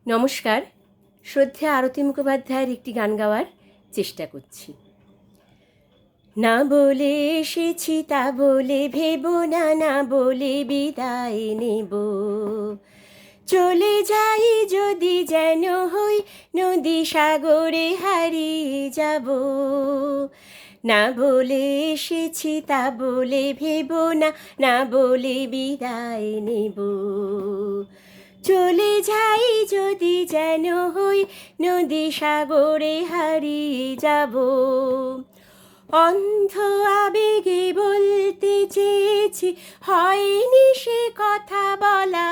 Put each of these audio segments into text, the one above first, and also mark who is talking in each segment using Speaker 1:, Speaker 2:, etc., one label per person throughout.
Speaker 1: নমস্কার। শ্রদ্ধেয় আরতি মুখোপাধ্যায়ের একটি গান গাওয়ার চেষ্টা করছি। না বলে এসেছি তা বলে ভেবো না, না বলে বিদায় নেব। চলে যাই যদি যেন হই নদী সাগরে হারিয়ে যাব। না বলে এসেছি তা বলে ভেবো না, না বলে বিদায় নেব। চলে যাই যদি যেন হই নদী সাগরে হারিয়ে যাব। অন্ধ আবেগে বলতে চেয়েছি, হয়নি সে কথা বলা।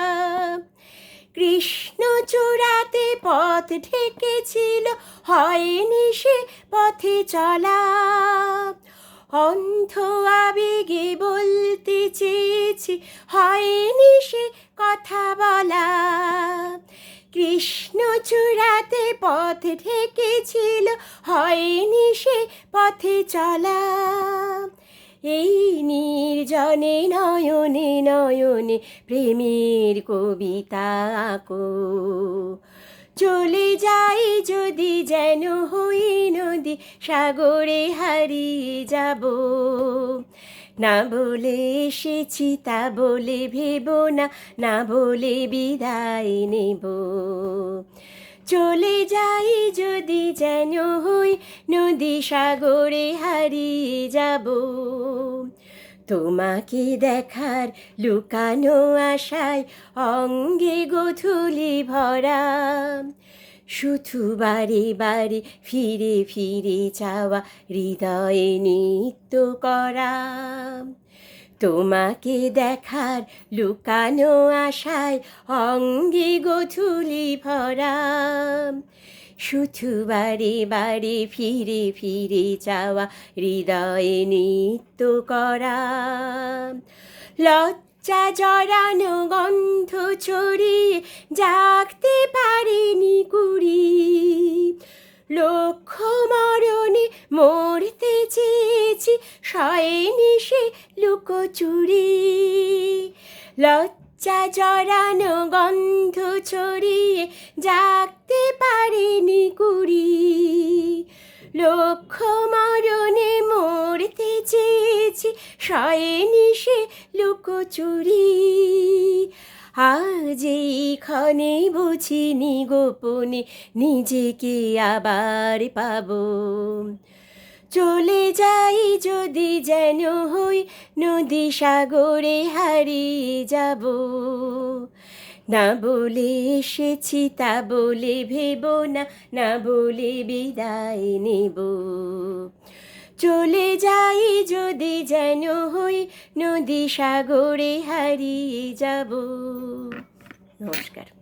Speaker 1: কৃষ্ণ চূড়াতে পথ ঢেকেছিল, হয়নি সে পথে চলা। অন্ধ আবেগে বলতে চেয়েছি, হয়নি সে কথা বলা। কৃষ্ণ চূড়াতে পথ ঢেকেছিল, হয়নি সে পথে চলা। এই নির্জনে নয়নে নয়নে প্রেমের কবিতা আঁকো। চলে যাই যদি যেন হই নদী সাগরে হারিয়ে যাব। না বলে এসেছি তা বলে ভেবো না, না বলে বিদায় নেব। চলে যাই যদি যেন হই নদী সাগরে হারিয়ে যাব। তোমাকে দেখার লুকানো আশায় অঙ্গে গোধূলি ভরা। শুধু বারে বারে ফিরে ফিরে চাওয়া, হৃদয়ে নিত্য করা। তোমাকে দেখার লুকানো আশায় অঙ্গে গোধূলি ভরা। শুধু বারে বারে ফিরে ফিরে চাওয়া, হৃদয়ে নিত্য করা। লজ্জা জড়ানো গন্ধ ছড়িয়ে জাগতে পারিনি কুড়ি। লক্ষ মরণে মরতে চেয়েছি, সয়নি সে লুকোচুরি। লজ্জা জড়ানো গন্ধ ছড়িয়ে জাগতে পারিনি কুড়ি। লক্ষ মরণে মরতে চেয়েছি, সয়নি সে লুকোচুরি। আজ এইক্ষণে বুঝিনি গোপনে নিজেকে আবার পাবো। চলে যাই যদি যেন হই নদী সাগরে হারিয়ে যাব। না বলে এসেছি তা বলে ভেবো না, না বলে বিদায় নেব। চলে যাই যদি যেন হই নদী সাগরে হারিয়ে যাব। নমস্কার।